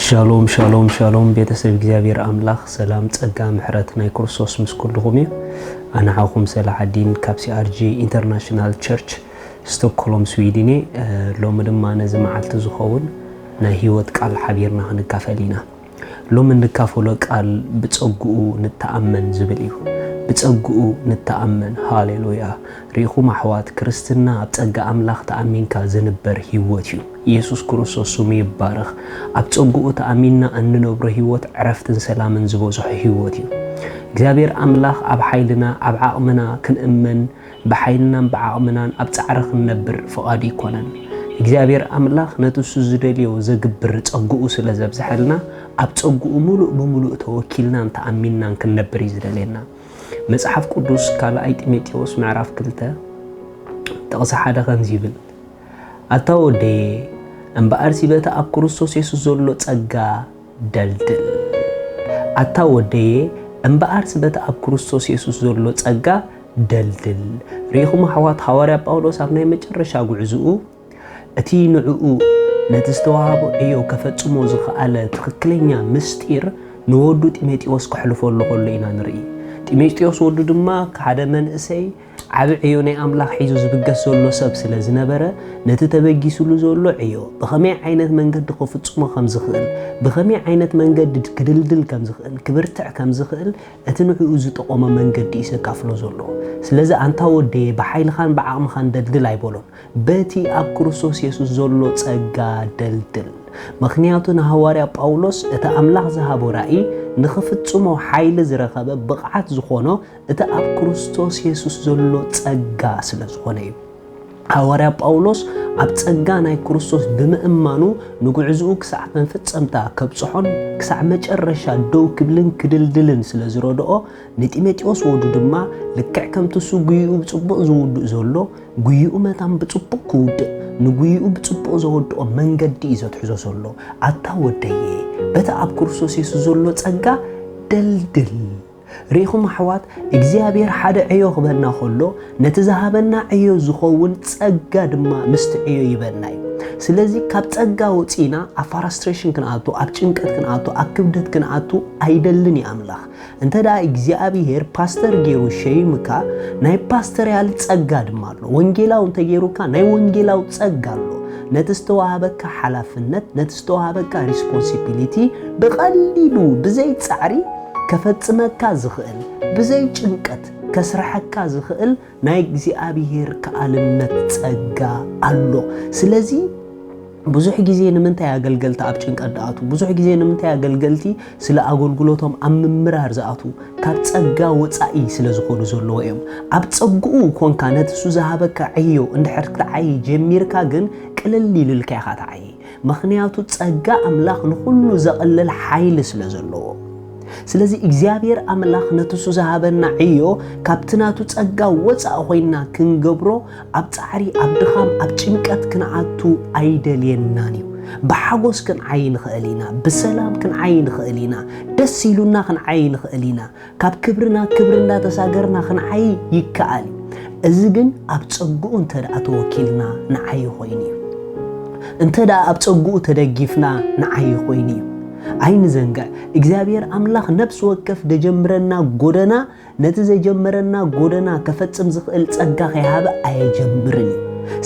ሻሎም ሻሎም ሻሎም ቤተሰብ እግዚአብሔር አምላኽ ሰላም ጸጋ ምሕረት ናይ ክርስቶስ ምስ ኩልኩም እዩ አናኹም ሰላሐዲን ካብ ሲአርጂ ኢንተርናሽናል ቸርች ስቶክሆልም ስዊድን ሎሚ ድማ ነዚ መዓልቲ ዝኸውን ናይ ህይወት ቃል ሓቢርና ክንካፈል ኢና ሎሚ ንካፈሎ ቃል ብጸጉኡ ንተአመን ዝብል እዩ ብጸጉኡ ንተአመን ሃሌሉያ ሪኹም አሕዋት ክርስትና ኣብ ጸጋ አምላኽ ተአሚንካ ዝንበር ህይወት እዩ ኢየሱስ ክርስቶስ ስሙ ይባረኽ ኣብ ጸጉኡ ተአሚንና እንነብሮ ህይወት ዕረፍትን ሰላምን ዝበዝሖ ህይወት እዩ እግዚአብሔር አምላኽ ኣብ ኃይልና ኣብ ዓቕምና ክንእመን በኃይልናን በዓቕምናን ኣብ ጻዕሪ ክንነብር ፍቓዱ ይኮነን እግዚአብሔር አምላኽ ነትሱ ዝደልዮ ዘግብር ጸጉኡ ስለ ዘብዝሐልና ኣብ ጸጉኡ ሙሉእ በሙሉእ ተወኪልናን ተአሚንናን ክንነብር ይዝደለና መጽሐፍ ቅዱስ ካልኣይ ጢሞቴዎስ ምዕራፍ 2 ጥቕሲ 1 ከምዚ ይብል ኣታወደየ እምበኣር ሲበታ ኣብ ክርስቶስ ኢየሱስ ዘሎ ጸጋ ደልድል ኣታወደየ እምበኣር ሲበታ ኣብ ክርስቶስ ኢየሱስ ዘሎ ጸጋ ደልድል ሪኹም ኣሕዋት ሐዋርያ ጳውሎስ ኣብ ናይ መጨረሻ ጉዕዝኡ እቲ ንዕኡ ነቲ ዝተዋሃቦ ዕዮ ከፈጽሞ ዝኽኣለ ትክክለኛ ምስጢር ንወዱ ጢሞቴዎስ ከሕልፈሉ ከሎ ኢና ንርኢ ጢሞቴዎስ ወዱ ድማ ሓደ መንእሰይ ዓብ ዕዮ ናይ አምላኽ ሒዙ ዝብገስ ዘሎ ሰብ ስለ ዝነበረ ነቲ ተበጊሱሉ ዘሎ ዕዮ ብኸመይ ዓይነት መንገዲ ክፍጽሞ ከም ዝኽእል ብኸመይ ዓይነት መንገዲ ክድልድል ከም ዝኽእል ክብርትዕ ከም ዝኽእል እቲ ንዕኡ ዝጠቆመ መንገዲ ይሰካፍሎ ዘሎ ስለዚ አንታ ወደየ በኃይልኻን በዓቕምኻን ደልድል ኣይበሎን በቲ ኣብ ክርስቶስ ኢየሱስ ዘሎ ጸጋ ደልድል ምክንያቱ ሐዋርያ ጳውሎስ እቲ አምላኽ ዝሃቦ ራእይ ንኽፍጽሞ ኃይል ዝረኸበ ብቕዓት ዝኾነ እቲ ኣብ ክርስቶስ ኢየሱስ ዘሎ ጸጋ ስለ ዝኾነ እዩ ሐዋርያ ጳውሎስ ኣብ ጸጋ ናይ ክርስቶስ ብምእማኑ ንጉዕዝኡ ክሳዕ ፍጻምታ ከብጽሖን ክሳዕ መጨረሻ ደው ክብልን ክድልድልን ስለ ዝረድኦ ንጢሞቴዎስ ወዱ ድማ ልክዕ ከምትሱ ጉይኡ ብጽቡቕ ዝውድእ ዘሎ ጉይኡ መታም ብጽቡቕ ክውድእ ንጉይኡ ብጽቡቕ ዝወድኦ መንገዲ እዩ ዘትሕዞ ዘሎ ኣታወደየ በታ ኣብ ክርስቶስ ኢየሱስ ዘሎ ጸጋ ደልድል ሪኹም ኣሕዋት እግዚአብሔር ሓደ ዕዮ ክበና ከሎ ነቲ ዝሃበና ዕዮ ዝኸውን ጸጋ ድማ ምስቲ ዕዮ ይበና እዩ ስለዚ ካብ ጸጋ ወፂና ኣብ ፍራስትሬሽን ክንኣቱ ኣብ ጭንቀት ክንኣቱ ኣብ ክብደት ክንኣቱ ኣይደልን ይኣምላኽ እንተዳ እግዚአብሔር ፓስተር ገይሩ ሸይምካ ናይ ፓስተርያል ጸጋ ድማ ኣሎ ወንጌላው እንተገይሩካ ናይ ወንጌላው ጸጋ ኣሎ ነቲ ዝተዋሃበካ ሓላፍነት ነቲ ዝተዋሃበካ ሪስፖንሲቢሊቲ ብቐሊሉ ብዘይ ጻዕሪ ከፈጽመካ ዝኽእል ብዘይ ጭንቀት ከስራሐካ ዝኽእል ናይ እግዚአብሔር ከኣልነት ጸጋ ኣሎ ስለዚ ብዙሕ ጊዜ ንምንታይ አገልገልቲ ኣብ ጭንቀት ደኣቱ ብዙሕ ጊዜ ንምንታይ አገልገልቲ ስለ አገልግሎቶም ኣብ ምምራር ዝኣቱ ካብ ጸጋ ወጻኢ ስለ ዝኾኑ ዘለዎ እዮም ኣብ ጸጉኡ ኮንካ ነቲ ሱ ዝሃበካ ዕዮ እንድሕር ክትዓይ ጀሚርካ ግን ቅልል ይልልካ ኢኻ ትዓይ ምክንያቱ ጸጋ አምላኽ ንኹሉ ዘቕልል ኃይሊ ስለ ዘለዎ ስለዚ እግዚአብሔር አምላኽ ነትሱ ዝሃበና ዕዮ ካብትናቱ ጸጋ ወጻእ ኮይና ክንገብሮ ኣብ ጻዕሪ ኣብ ድኻም ኣብ ጭንቀት ክንኣቱ ኣይደልየናን እዩ ብሓጎስ ክንዓይ ንኽእል ኢና ብሰላም ክንዓይ ንኽእል ኢና ደስ ኢሉና ክንዓይ ንኽእል ኢና ካብ ክብርና ክብርና ተሳገርና ክንዓይ ይከኣል እዚ ግን ኣብ ጸጉኡ እንተደኣ ተወኪልና ንዓይ ኮይኑ እዩ እንተደኣ ኣብ ጸጉኡ ተደጊፍና ንዓይ ኮይኑ እዩ አይን ዘንጋ እግዚአብሔር አምላኽ ነፍስ ወከፍ ደጀምረና ጎደና ነቲ ዘጀመረና ጎደና ከፈጽም ዝኽእል ጸጋ ከይሃበ ኣይጀምርን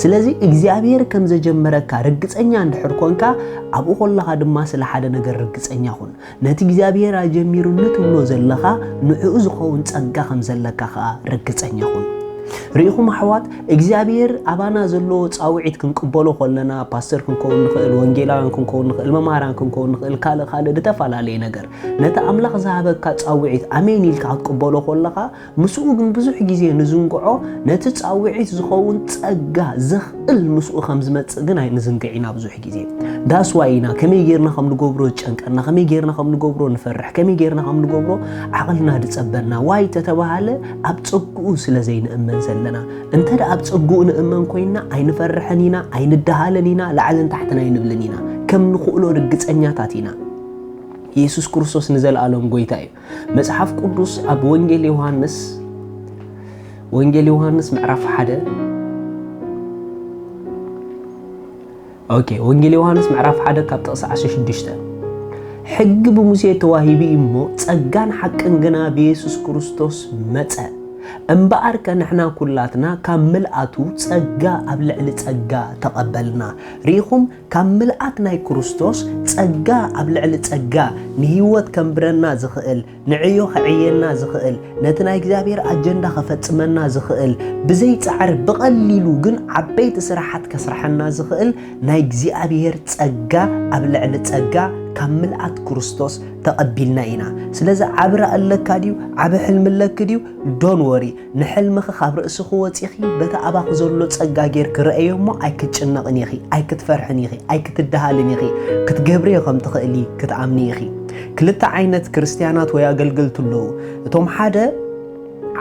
ስለዚ እግዚአብሔር ከም ዘጀመረካ ርግጸኛ እንድሕር ኮንካ ኣብኡ ኮለኻ ድማ ስለ ሓደ ነገር ርግጸኛ ሁን ነቲ እግዚአብሔር አጀሚሩ ንትብሎ ዘለኻ ንዕኡ ዝኸውን ጸጋ ከም ዘለካ ርግጸኛ ሁን ሪኹም ኣሕዋት እግዚአብሔር አባና ዘሎ ጻውዒት ክንቅበሎ ኮለና ፓስተር ክንከውን ንኽእል ወንጌላውያን ክንከውን ንኽእል መማራን ክንከውን ንኽእል ካልእ ዝተፈላለየ ነገር ነቲ አምላኽ ዝሃበካ ጻውዒት ኣሜን ኢልካ ክትቅበሎ ኮለኻ ምስኡ ግን ብዙሕ ጊዜ ንዝንግዖ ነቲ ጻውዒት ዝኸውን ጸጋ ዝኽእል ምስኡ ከም ዝመጽእ ግን ኣይንዝንግዒና ብዙሕ ጊዜ ዳስዋይና ከመይ ጌርና ከም ንገብሮ ጨንቀና ከመይ ጌርና ከም ንገብሮ ንፈርሕ ከመይ ጌርና ከም ንገብሮ ዓቕልና ድጸበና ዋይ ተተባሃለ ኣብ ጸጉኡ ስለ ዘይንእመን ዘለና እንተዳ ኣብ ጸጉኡ ንእመን ኮይና ኣይንፈርሕን ኢና ኣይንደሃለን ኢና ላዕልን ታሕትን ኣይንብልን ኢና ከም ንኽእሎ ርግጸኛታት ኢና ኢየሱስ ክርስቶስ ንዘለኣለም ጎይታ እዩ መጽሐፍ ቅዱስ ኣብ ወንጌል ዮሐንስ ምዕራፍ 1 ወንጌል ዮሐንስ ምዕራፍ 1 ካብ ጥቕሲ 16 ሕጊ ብሙሴ ተዋሂቢ እሞ ጸጋን ሓቅን ግና በኢየሱስ ክርስቶስ መጸ እምበኣር ከንሕና ኩላትና ካብ ምልኣቱ ጸጋ ኣብ ልዕሊ ጸጋ ተቐበልና ሪኢኹም ካብ ምልኣት ናይ ክርስቶስ ጸጋ ኣብ ልዕሊ ጸጋ ንህይወት ከምብረና ዝኽእል ንዕዮ ኸዕየና ዝኽእል ነቲ ናይ እግዚአብሔር ኣጀንዳ ኸፈጽመና ዝኽእል ብዘይ ጻዕር ብቐሊሉ ግን ዓበይቲ ስራሓት ከስራሐና ዝኽእል ናይ እግዚአብሔር ጸጋ ኣብ ልዕሊ ጸጋ ካብ ምልኣት ክርስቶስ ተቐቢልና ኢና ስለዚ ዓብራ ኣለካ ድዩ ዓብ ሕልም ኣለክ ድዩ ዶን ወሪ ንሕልምኺ ካብ ርእስኺ ወፂኺ በታ ኣባኺ ዘሎ ጸጋ ጌር ክርአዮ እሞ ኣይክትጭነቕን ኢኺ ኣይክትፈርሕን ኢኺ ኣይክትደሃልን ኢኺ ክትገብርዮ ከም ትኽእሊ ክትኣምኒ ኢኺ ክልተ ዓይነት ክርስቲያናት ወይ ኣገልገልቱ ኣለዉ እቶም ሓደ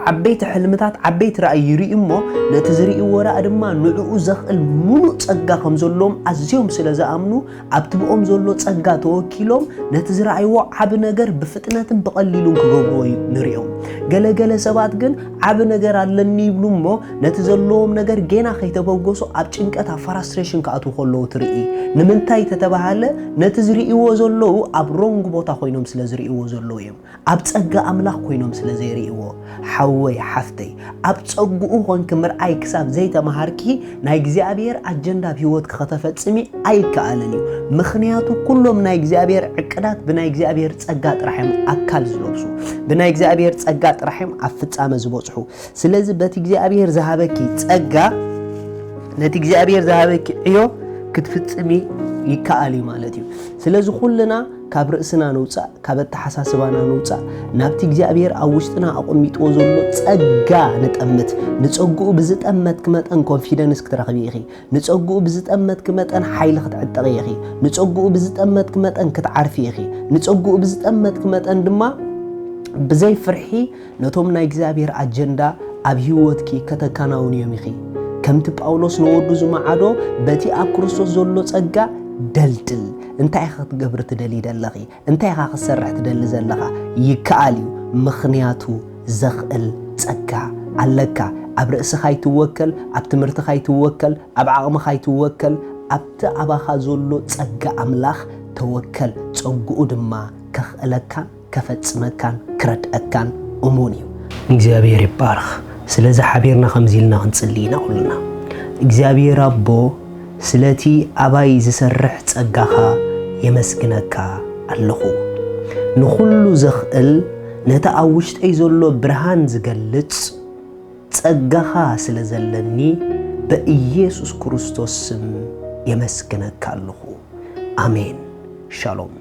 ዓበይቲ ሕልምታት ዓበይቲ ራእይ ይርኢ እሞ ነቲ ዝርእይዎ ራእይ ድማ ንዕኡ ዘኽእል ሙሉእ ጸጋ ከም ዘሎም ኣዝዮም ስለ ዝኣምኑ ኣብቲ ብኦም ዘሎ ጸጋ ተወኪሎም ነቲ ዝረኣይዎ ዓብ ነገር ብፍጥነትን ብቐሊሉን ክገብርዎ ንሪኦም ገለገለ ሰባት ግን ዓብ ነገር ኣለኒ ይብሉ እሞ ነቲ ዘለዎም ነገር ጌና ከይተበገሱ ኣብ ጭንቀት ኣብ ፍራስትሬሽን ከኣትዉ ከለዉ ትርኢ ንምንታይ ተተባሃለ ነቲ ዝርእይዎ ዘለዉ ኣብ ሮንግ ቦታ ኮይኖም ስለ ዝርእይዎ ዘለዉ እዮም ኣብ ጸጋ ኣምላኽ ኮይኖም ስለ ዘይርእይዎ حوي حفتي أبتصقو هون كمرأي كساب زي تمهاركي ناي እግዚአብሔር أجندة بهوت كختفتسمي أي كألني مخنياتو كلهم ناي እግዚአብሔር عقدات بناي እግዚአብሔር ጸጋት رحم أكل زلوسو بناي እግዚአብሔር ጸጋት رحم أفتصام زبوصحو سلازي بت እግዚአብሔር زهابكي ጸጋ نت እግዚአብሔር زهابكي عيو كتفتسمي يكألي مالتي سلازي كلنا ካብ ርእስና ንውፃእ ካብ ተሓሳስባና ንውፃእ ናብቲ እግዚአብሔር ኣብ ውሽጥና ኣቆሚጥዎ ዘሎ ጸጋ ንጠምት ንጸጉኡ ብዝጠመት ክመጠን ኮንፊደንስ ክትረኽቢ ኢኺ ንጸጉኡ ብዝጠመት ክመጠን ሓይሊ ክትዕጠቕ ኢኺ ንጸጉኡ ብዝጠመት ክመጠን ክትዓርፊ ኢኺ ንጸጉኡ ብዝጠመት ክመጠን ድማ ብዘይ ፍርሒ ነቶም ናይ እግዚአብሔር ኣጀንዳ ኣብ ህይወትኪ ከተካናውን እዮም ኢኺ ከምቲ ጳውሎስ ንወዱ ዝማዓዶ በቲ ኣብ ክርስቶስ ዘሎ ጸጋ دلدل انتي خا تقبر تدلي دلخي انتي خا خسرح تدلي زلخا يكاليو مخنياتو زخل ጸጋ አለካ ኣብ ርእስኻ ይትወከል ኣብ ትምህርትኻ ይትወከል ኣብ ዓቕምኻ ይትወከል ኣብቲ ኣባኻ ዘሎ ጸጋ ኣምላኽ ተወከል ጸጉኡ ድማ ከኽእለካ ከፈጽመካን ክረድአካን እሙን እዩ እግዚአብሔር ይባርኽ ስለዚ ሓቢርና ከምዚልና ክንጽልይና ኩልና እግዚአብሔር አቦ سلتي أباي زسرح ጸጋኻ يمسكنك ኣለኹ ንኹሉ ዘኽእል ነታ ኣብ ውሽጠይ ዘሎ ብርሃን ዝገልጽ ጸጋኻ ስለ ዘለኒ በኢየሱስ ክርስቶስ ስም يمسكنك ኣለኹ አሜን ሻሎም